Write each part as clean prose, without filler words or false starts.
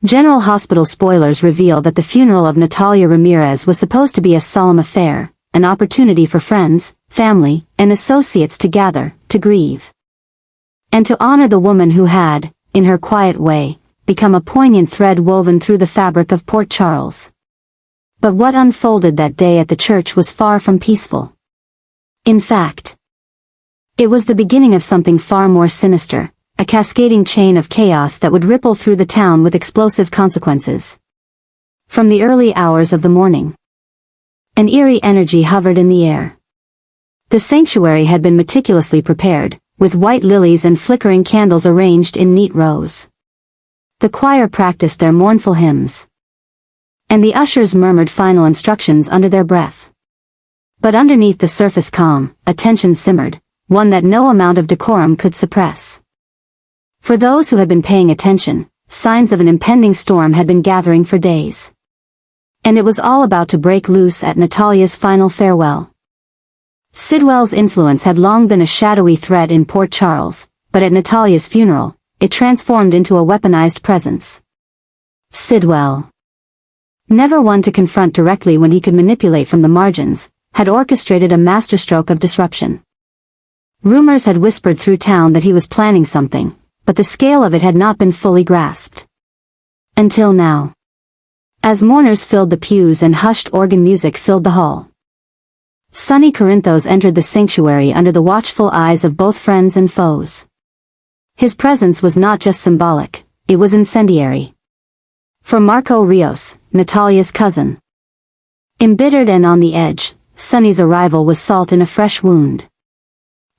General Hospital spoilers reveal that the funeral of Natalia Ramirez was supposed to be a solemn affair, an opportunity for friends, family, and associates to gather, to grieve. And to honor the woman who had, in her quiet way, become a poignant thread woven through the fabric of Port Charles. But what unfolded that day at the church was far from peaceful. In fact, it was the beginning of something far more sinister, a cascading chain of chaos that would ripple through the town with explosive consequences. From the early hours of the morning, an eerie energy hovered in the air. The sanctuary had been meticulously prepared, with white lilies and flickering candles arranged in neat rows. The choir practiced their mournful hymns, and the ushers murmured final instructions under their breath. But underneath the surface calm, a tension simmered, one that no amount of decorum could suppress. For those who had been paying attention, signs of an impending storm had been gathering for days. And it was all about to break loose at Natalia's final farewell. Sidwell's influence had long been a shadowy threat in Port Charles, but at Natalia's funeral, it transformed into a weaponized presence. Sidwell, never one to confront directly when he could manipulate from the margins, had orchestrated a masterstroke of disruption. Rumors had whispered through town that he was planning something, but the scale of it had not been fully grasped. Until now. As mourners filled the pews and hushed organ music filled the hall, Sonny entered the sanctuary under the watchful eyes of both friends and foes. His presence was not just symbolic, it was incendiary. For Marco Rios, Natalia's cousin, embittered and on the edge, Sonny's arrival was salt in a fresh wound.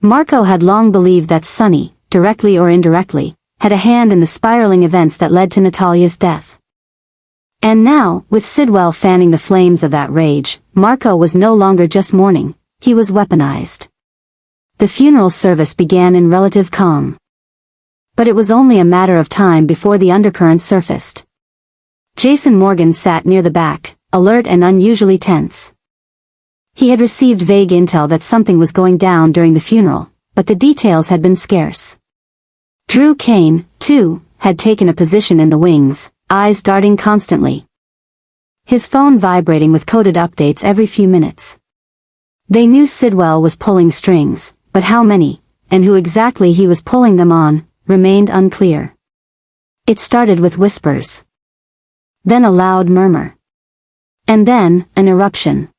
Marco had long believed that Sonny, directly or indirectly, had a hand in the spiraling events that led to Natalia's death. And now, with Sidwell fanning the flames of that rage, Marco was no longer just mourning, he was weaponized. The funeral service began in relative calm. But it was only a matter of time before the undercurrent surfaced. Jason Morgan sat near the back, alert and unusually tense. He had received vague intel that something was going down during the funeral, but the details had been scarce. Drew Kane, too, had taken a position in the wings, eyes darting constantly. His phone vibrating with coded updates every few minutes. They knew Sidwell was pulling strings, but how many, and who exactly he was pulling them on, remained unclear. It started with whispers. Then a loud murmur. And then, an eruption.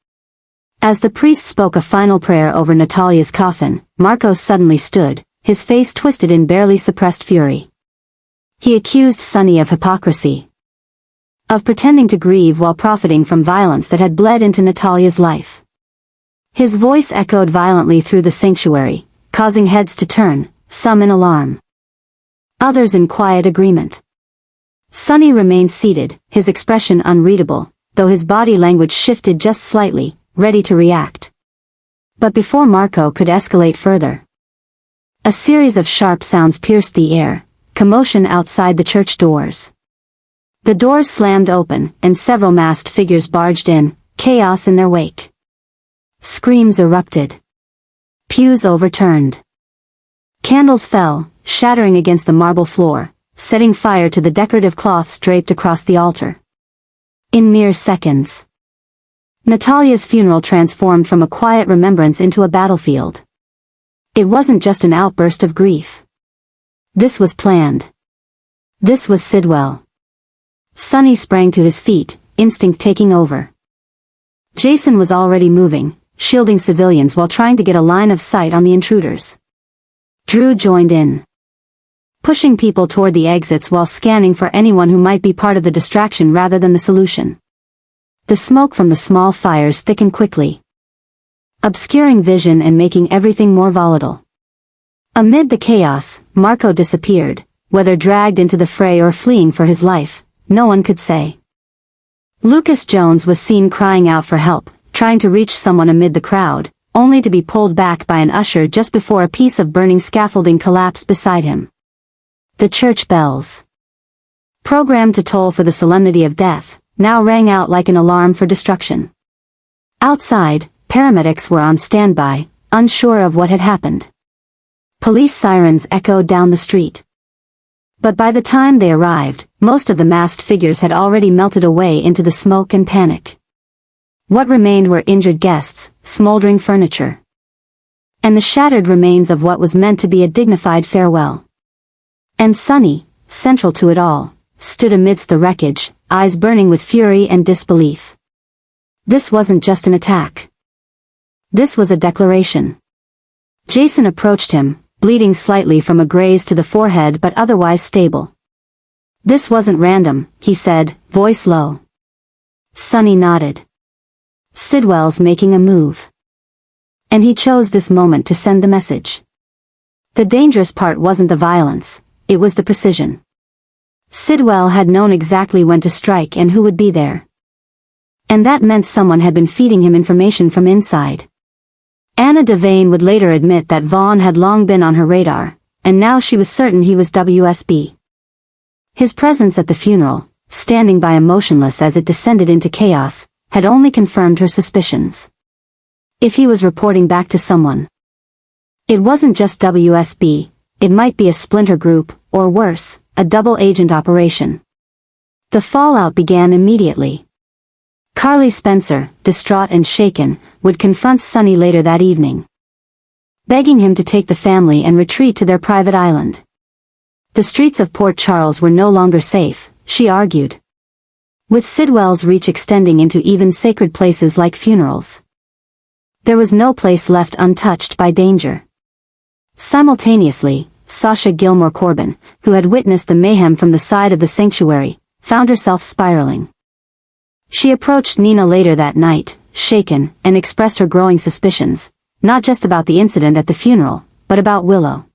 As the priest spoke a final prayer over Natalia's coffin, Marco suddenly stood, his face twisted in barely suppressed fury. He accused Sonny of hypocrisy. Of pretending to grieve while profiting from violence that had bled into Natalia's life. His voice echoed violently through the sanctuary, causing heads to turn, some in alarm, others in quiet agreement. Sonny remained seated, his expression unreadable, though his body language shifted just slightly, ready to react. But before Marco could escalate further, a series of sharp sounds pierced the air, commotion outside the church doors. The doors slammed open, and several masked figures barged in, chaos in their wake. Screams erupted. Pews overturned. Candles fell, shattering against the marble floor, setting fire to the decorative cloths draped across the altar. In mere seconds, Natalia's funeral transformed from a quiet remembrance into a battlefield. It wasn't just an outburst of grief. This was planned. This was Sidwell. Sonny sprang to his feet, instinct taking over. Jason was already moving, shielding civilians while trying to get a line of sight on the intruders. Drew joined in, pushing people toward the exits while scanning for anyone who might be part of the distraction rather than the solution. The smoke from the small fires thickened quickly, obscuring vision and making everything more volatile. Amid the chaos, Marco disappeared, whether dragged into the fray or fleeing for his life, no one could say. Lucas Jones was seen crying out for help, trying to reach someone amid the crowd, only to be pulled back by an usher just before a piece of burning scaffolding collapsed beside him. The church bells, programmed to toll for the solemnity of death, now rang out like an alarm for destruction. Outside, paramedics were on standby, unsure of what had happened. Police sirens echoed down the street. But by the time they arrived, most of the masked figures had already melted away into the smoke and panic. What remained were injured guests, smoldering furniture, and the shattered remains of what was meant to be a dignified farewell. And Sonny, central to it all, stood amidst the wreckage, eyes burning with fury and disbelief. This wasn't just an attack. This was a declaration. Jason approached him, bleeding slightly from a graze to the forehead but otherwise stable. "This wasn't random," he said, voice low. Sonny nodded. "Sidwell's making a move. And he chose this moment to send the message." The dangerous part wasn't the violence, it was the precision. Sidwell had known exactly when to strike and who would be there. And that meant someone had been feeding him information from inside. Anna Devane would later admit that Vaughn had long been on her radar, and now she was certain he was WSB. His presence at the funeral, standing by emotionless as it descended into chaos, had only confirmed her suspicions. If he was reporting back to someone, it wasn't just WSB, it might be a splinter group, or worse, a double-agent operation. The fallout began immediately. Carly Spencer, distraught and shaken, would confront Sonny later that evening, begging him to take the family and retreat to their private island. The streets of Port Charles were no longer safe, she argued, with Sidwell's reach extending into even sacred places like funerals. There was no place left untouched by danger. Simultaneously, Sasha Gilmore Corbin, who had witnessed the mayhem from the side of the sanctuary, found herself spiraling. She approached Nina later that night, shaken, and expressed her growing suspicions, not just about the incident at the funeral, but about Willow.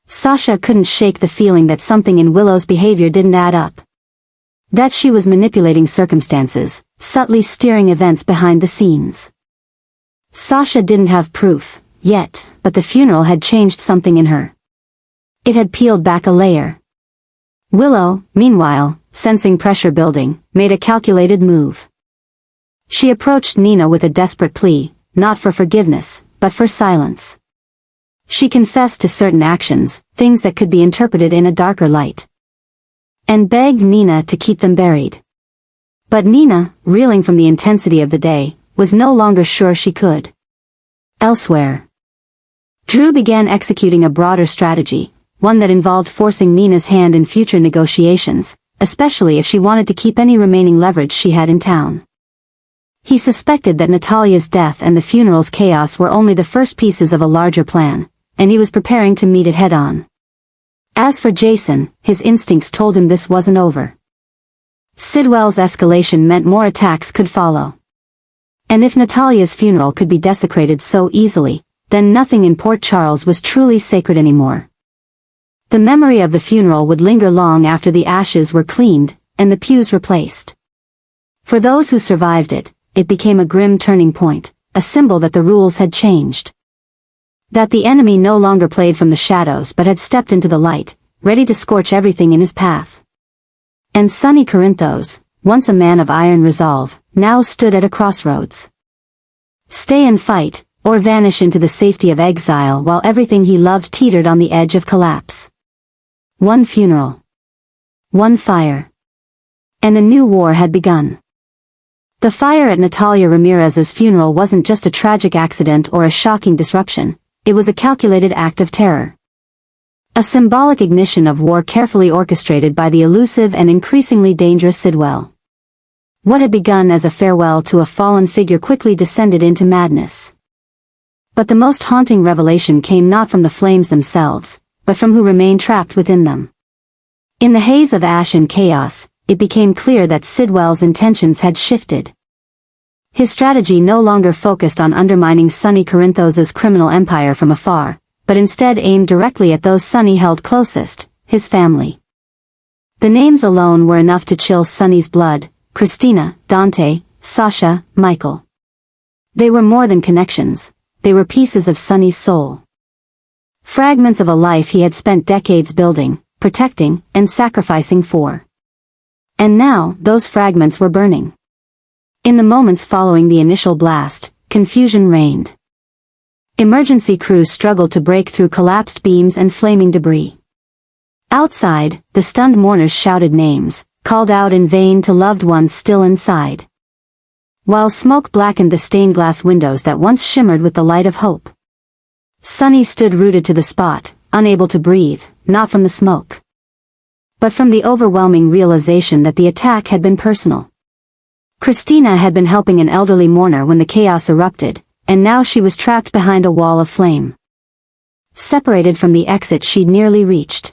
Sasha couldn't shake the feeling that something in Willow's behavior didn't add up. That she was manipulating circumstances, subtly steering events behind the scenes. Sasha didn't have proof, yet, but the funeral had changed something in her. It had peeled back a layer. Willow, meanwhile, sensing pressure building, made a calculated move. She approached Nina with a desperate plea, not for forgiveness, but for silence. She confessed to certain actions, things that could be interpreted in a darker light, and begged Nina to keep them buried. But Nina, reeling from the intensity of the day, was no longer sure she could. Elsewhere, Drew began executing a broader strategy, one that involved forcing Nina's hand in future negotiations, especially if she wanted to keep any remaining leverage she had in town. He suspected that Natalia's death and the funeral's chaos were only the first pieces of a larger plan, and he was preparing to meet it head-on. As for Jason, his instincts told him this wasn't over. Sidwell's escalation meant more attacks could follow. And if Natalia's funeral could be desecrated so easily, then nothing in Port Charles was truly sacred anymore. The memory of the funeral would linger long after the ashes were cleaned, and the pews replaced. For those who survived it, it became a grim turning point, a symbol that the rules had changed. That the enemy no longer played from the shadows but had stepped into the light, ready to scorch everything in his path. And Sonny Corinthos, once a man of iron resolve, now stood at a crossroads. Stay and fight, or vanish into the safety of exile while everything he loved teetered on the edge of collapse. One funeral, one fire, and a new war had begun. The fire at Natalia Ramirez's funeral wasn't just a tragic accident or a shocking disruption, it was a calculated act of terror. A symbolic ignition of war carefully orchestrated by the elusive and increasingly dangerous Sidwell. What had begun as a farewell to a fallen figure quickly descended into madness. But the most haunting revelation came not from the flames themselves, but from who remained trapped within them. In the haze of ash and chaos, it became clear that Sidwell's intentions had shifted. His strategy no longer focused on undermining Sonny Corinthos's criminal empire from afar, but instead aimed directly at those Sonny held closest, his family. The names alone were enough to chill Sonny's blood: Christina, Dante, Sasha, Michael. They were more than connections, they were pieces of Sonny's soul. Fragments of a life he had spent decades building, protecting, and sacrificing for. And now, those fragments were burning. In the moments following the initial blast, confusion reigned. Emergency crews struggled to break through collapsed beams and flaming debris. Outside, the stunned mourners shouted names, called out in vain to loved ones still inside, while smoke blackened the stained glass windows that once shimmered with the light of hope. Sonny stood rooted to the spot, unable to breathe, not from the smoke, but from the overwhelming realization that the attack had been personal. Christina had been helping an elderly mourner when the chaos erupted, and now she was trapped behind a wall of flame, separated from the exit she'd nearly reached.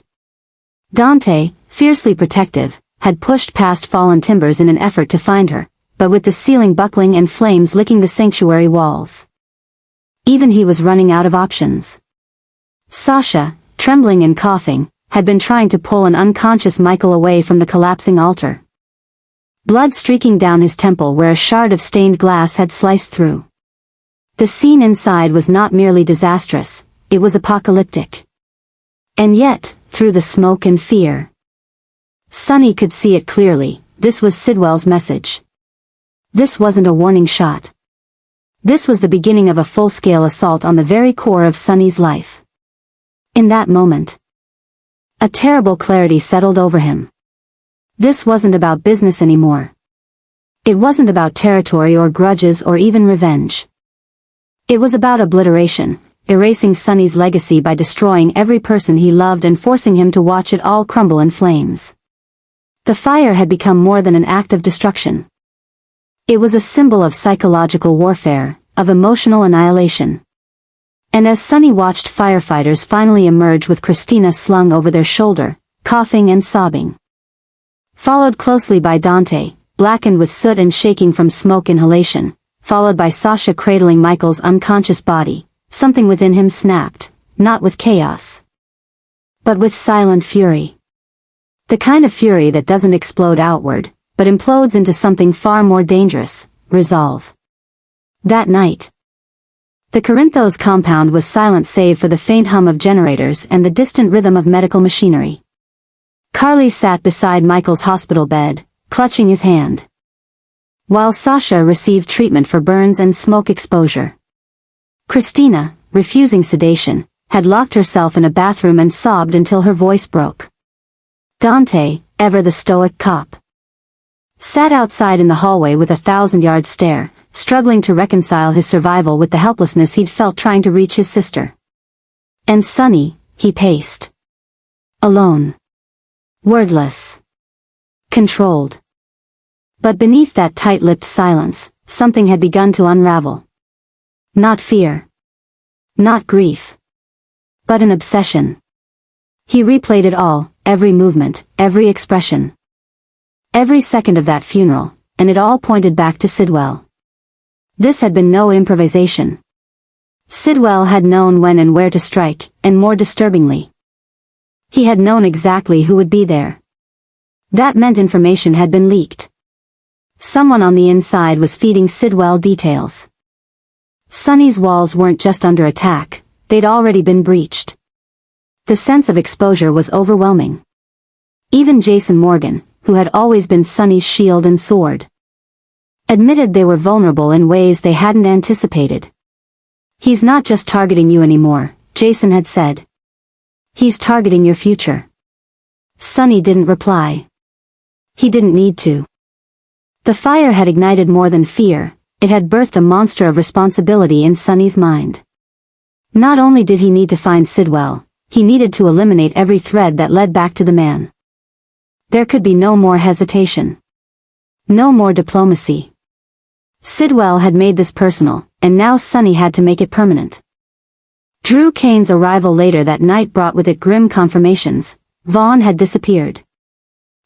Dante, fiercely protective, had pushed past fallen timbers in an effort to find her, but with the ceiling buckling and flames licking the sanctuary walls, even he was running out of options. Sasha, trembling and coughing, had been trying to pull an unconscious Michael away from the collapsing altar, blood streaking down his temple where a shard of stained glass had sliced through. The scene inside was not merely disastrous, it was apocalyptic. And yet, through the smoke and fear, Sonny could see it clearly. This was Sidwell's message. This wasn't a warning shot. This was the beginning of a full-scale assault on the very core of Sonny's life. In that moment, a terrible clarity settled over him. This wasn't about business anymore. It wasn't about territory or grudges or even revenge. It was about obliteration, erasing Sonny's legacy by destroying every person he loved and forcing him to watch it all crumble in flames. The fire had become more than an act of destruction. It was a symbol of psychological warfare, of emotional annihilation. And as Sonny watched firefighters finally emerge with Christina slung over their shoulder, coughing and sobbing, followed closely by Dante, blackened with soot and shaking from smoke inhalation, followed by Sasha cradling Michael's unconscious body, something within him snapped, not with chaos, but with silent fury. The kind of fury that doesn't explode outward, but implodes into something far more dangerous: resolve. That night, the Corinthos compound was silent save for the faint hum of generators and the distant rhythm of medical machinery. Carly sat beside Michael's hospital bed, clutching his hand, while Sasha received treatment for burns and smoke exposure. Christina, refusing sedation, had locked herself in a bathroom and sobbed until her voice broke. Dante, ever the stoic cop, sat outside in the hallway with a 1,000-yard stare, struggling to reconcile his survival with the helplessness he'd felt trying to reach his sister. And Sonny, he paced, alone, wordless, controlled. But beneath that tight-lipped silence, something had begun to unravel. Not fear, not grief, but an obsession. He replayed it all, every movement, every expression, every second of that funeral, and it all pointed back to Sidwell. This had been no improvisation. Sidwell had known when and where to strike, and more disturbingly, he had known exactly who would be there. That meant information had been leaked. Someone on the inside was feeding Sidwell details. Sonny's walls weren't just under attack, they'd already been breached. The sense of exposure was overwhelming. Even Jason Morgan, who had always been Sonny's shield and sword, admitted they were vulnerable in ways they hadn't anticipated. "He's not just targeting you anymore," Jason had said. "He's targeting your future." Sonny didn't reply. He didn't need to. The fire had ignited more than fear, it had birthed a monster of responsibility in Sonny's mind. Not only did he need to find Sidwell, he needed to eliminate every thread that led back to the man. There could be no more hesitation. No more diplomacy. Sidwell had made this personal, and now Sonny had to make it permanent. Drew Kane's arrival later that night brought with it grim confirmations. Vaughn had disappeared.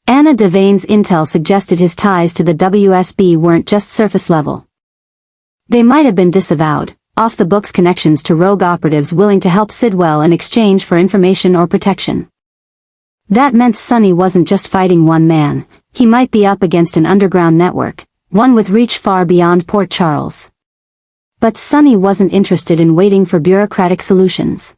Anna Devane's intel suggested his ties to the WSB weren't just surface level. They might have been disavowed, off-the-books connections to rogue operatives willing to help Sidwell in exchange for information or protection. That meant Sonny wasn't just fighting one man, he might be up against an underground network, one with reach far beyond Port Charles. But Sonny wasn't interested in waiting for bureaucratic solutions.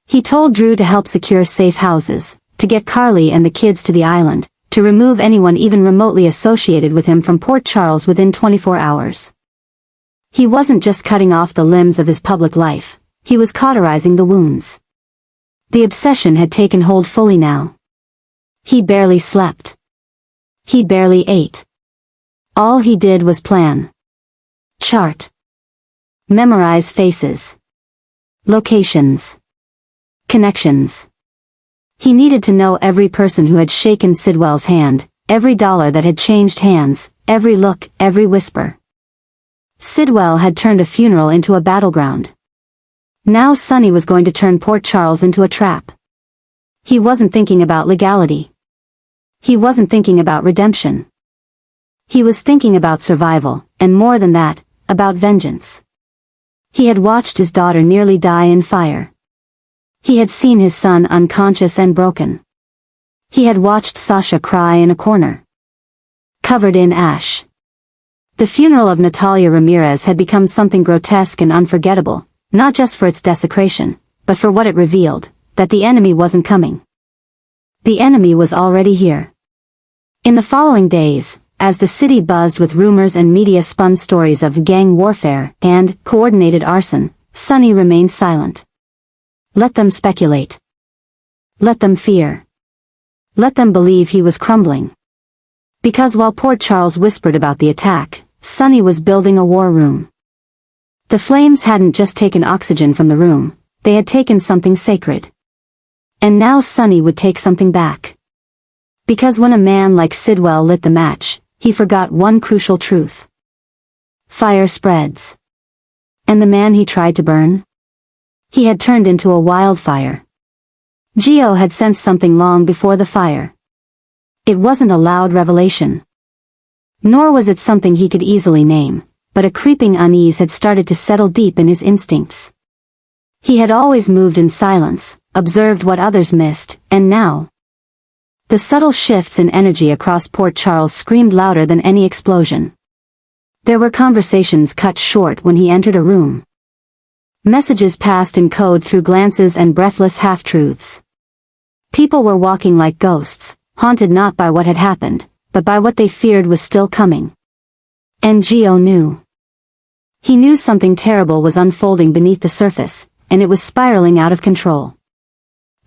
He told Drew to help secure safe houses, to get Carly and the kids to the island, to remove anyone even remotely associated with him from Port Charles within 24 hours. He wasn't just cutting off the limbs of his public life, he was cauterizing the wounds. The obsession had taken hold fully now. He barely slept. He barely ate. All he did was plan. Chart. Memorize faces. Locations. Connections. He needed to know every person who had shaken Sidwell's hand, every dollar that had changed hands, every look, every whisper. Sidwell had turned a funeral into a battleground. Now Sonny was going to turn Port Charles into a trap. He wasn't thinking about legality. He wasn't thinking about redemption. He was thinking about survival, and more than that, about vengeance. He had watched his daughter nearly die in fire. He had seen his son unconscious and broken. He had watched Sasha cry in a corner, covered in ash. The funeral of Natalia Ramirez had become something grotesque and unforgettable, not just for its desecration, but for what it revealed, that the enemy wasn't coming. The enemy was already here. In the following days, as the city buzzed with rumors and media spun stories of gang warfare and coordinated arson, Sonny remained silent. Let them speculate. Let them fear. Let them believe he was crumbling. Because while Port Charles whispered about the attack, Sonny was building a war room. The flames hadn't just taken oxygen from the room, they had taken something sacred. And now Sonny would take something back. Because when a man like Sidwell lit the match, he forgot one crucial truth. Fire spreads. And the man he tried to burn? He had turned into a wildfire. Gio had sensed something long before the fire. It wasn't a loud revelation. Nor was it something he could easily name, but a creeping unease had started to settle deep in his instincts. He had always moved in silence, observed what others missed, and now, the subtle shifts in energy across Port Charles screamed louder than any explosion. There were conversations cut short when he entered a room. Messages passed in code through glances and breathless half-truths. People were walking like ghosts, haunted not by what had happened, but by what they feared was still coming. And Gio knew. He knew something terrible was unfolding beneath the surface, and it was spiraling out of control.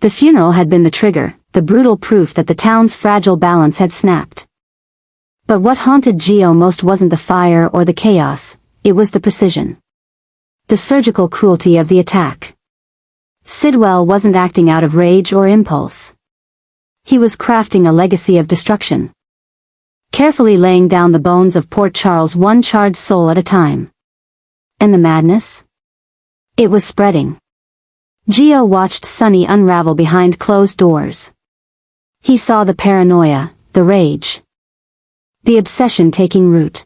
The funeral had been the trigger, the brutal proof that the town's fragile balance had snapped. But what haunted Gio most wasn't the fire or the chaos, it was the precision. The surgical cruelty of the attack. Sidwell wasn't acting out of rage or impulse. He was crafting a legacy of destruction. Carefully laying down the bones of Port Charles one charred soul at a time. And the madness? It was spreading. Gio watched Sonny unravel behind closed doors. He saw the paranoia, the rage. The obsession taking root.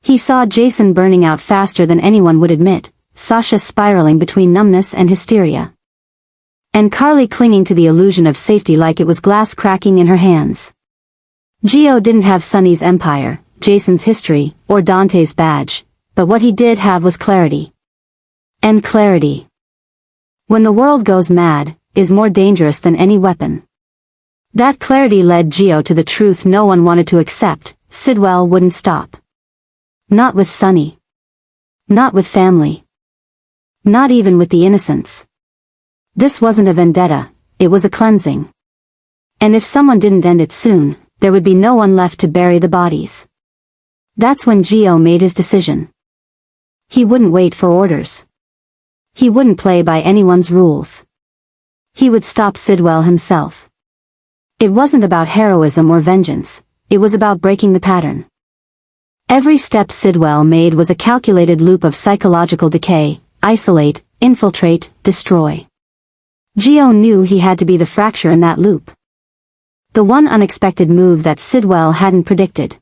He saw Jason burning out faster than anyone would admit, Sasha spiraling between numbness and hysteria. And Carly clinging to the illusion of safety like it was glass cracking in her hands. Gio didn't have Sonny's empire, Jason's history, or Dante's badge, but what he did have was clarity. And clarity, when the world goes mad, is more dangerous than any weapon. That clarity led Gio to the truth no one wanted to accept: Sidwell wouldn't stop. Not with Sonny. Not with family. Not even with the innocents. This wasn't a vendetta, it was a cleansing. And if someone didn't end it soon, there would be no one left to bury the bodies. That's when Gio made his decision. He wouldn't wait for orders. He wouldn't play by anyone's rules. He would stop Sidwell himself. It wasn't about heroism or vengeance, it was about breaking the pattern. Every step Sidwell made was a calculated loop of psychological decay: isolate, infiltrate, destroy. Gio knew he had to be the fracture in that loop. The one unexpected move that Sidwell hadn't predicted.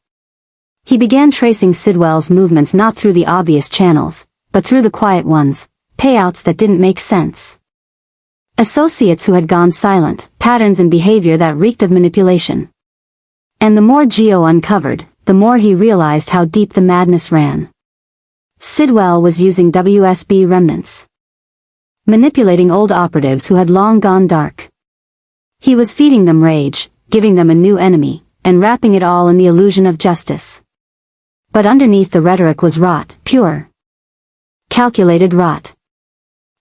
He began tracing Sidwell's movements not through the obvious channels, but through the quiet ones, payouts that didn't make sense. Associates who had gone silent, patterns in behavior that reeked of manipulation. And the more Gio uncovered, the more he realized how deep the madness ran. Sidwell was using WSB remnants. Manipulating old operatives who had long gone dark. He was feeding them rage, giving them a new enemy, and wrapping it all in the illusion of justice. But underneath the rhetoric was rot, pure, calculated rot.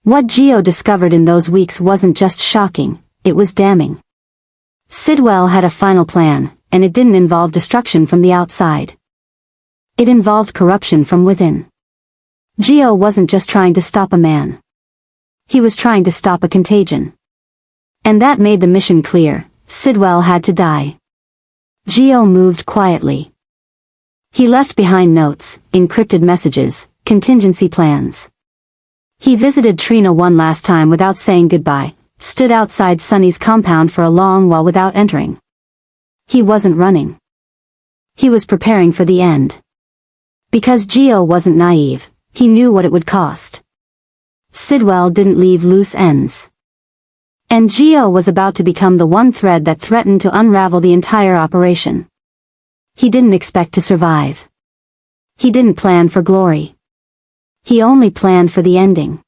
What Geo discovered in those weeks wasn't just shocking, it was damning. Sidwell had a final plan, and it didn't involve destruction from the outside. It involved corruption from within. Geo wasn't just trying to stop a man. He was trying to stop a contagion. And that made the mission clear: Sidwell had to die. Geo moved quietly. He left behind notes, encrypted messages, contingency plans. He visited Trina one last time without saying goodbye, stood outside Sonny's compound for a long while without entering. He wasn't running. He was preparing for the end. Because Geo wasn't naive, he knew what it would cost. Sidwell didn't leave loose ends. And Geo was about to become the one thread that threatened to unravel the entire operation. He didn't expect to survive. He didn't plan for glory. He only planned for the ending.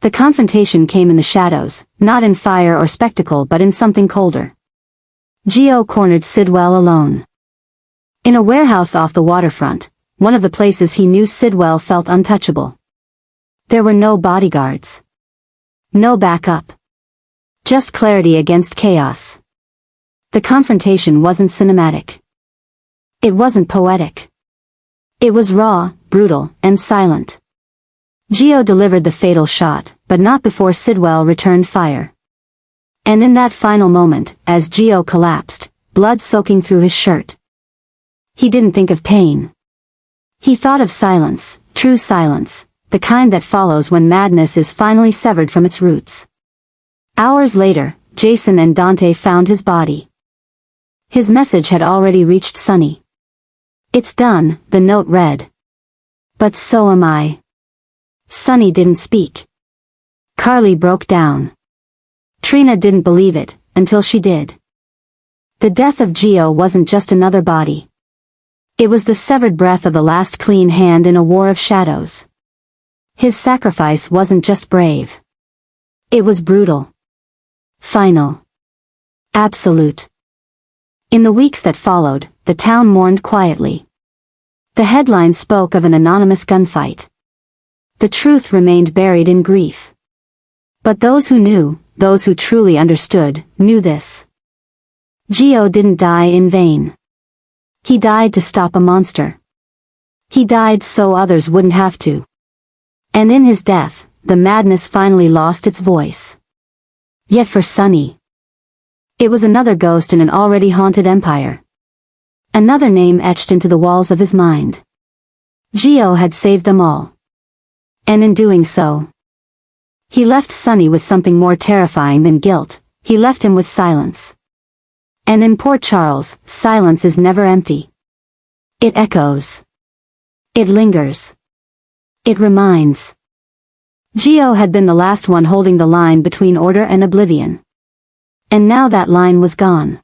The confrontation came in the shadows, not in fire or spectacle but in something colder. Geo cornered Sidwell alone. In a warehouse off the waterfront, one of the places he knew Sidwell felt untouchable. There were no bodyguards. No backup. Just clarity against chaos. The confrontation wasn't cinematic. It wasn't poetic. It was raw, brutal, and silent. Geo delivered the fatal shot, but not before Sidwell returned fire. And in that final moment, as Geo collapsed, blood soaking through his shirt, he didn't think of pain. He thought of silence, true silence, the kind that follows when madness is finally severed from its roots. Hours later, Jason and Dante found his body. His message had already reached Sonny. "It's done," the note read. "But so am I." Sonny didn't speak. Carly broke down. Trina didn't believe it, until she did. The death of Geo wasn't just another body. It was the severed breath of the last clean hand in a war of shadows. His sacrifice wasn't just brave. It was brutal. Final. Absolute. In the weeks that followed, the town mourned quietly. The headlines spoke of an anonymous gunfight. The truth remained buried in grief. But those who knew, those who truly understood, knew this. Geo didn't die in vain. He died to stop a monster. He died so others wouldn't have to. And in his death, the madness finally lost its voice. Yet for Sonny, it was another ghost in an already haunted empire. Another name etched into the walls of his mind. Geo had saved them all. And in doing so, he left Sonny with something more terrifying than guilt. He left him with silence. And in Port Charles, silence is never empty. It echoes. It lingers. It reminds. Geo had been the last one holding the line between order and oblivion. And now that line was gone.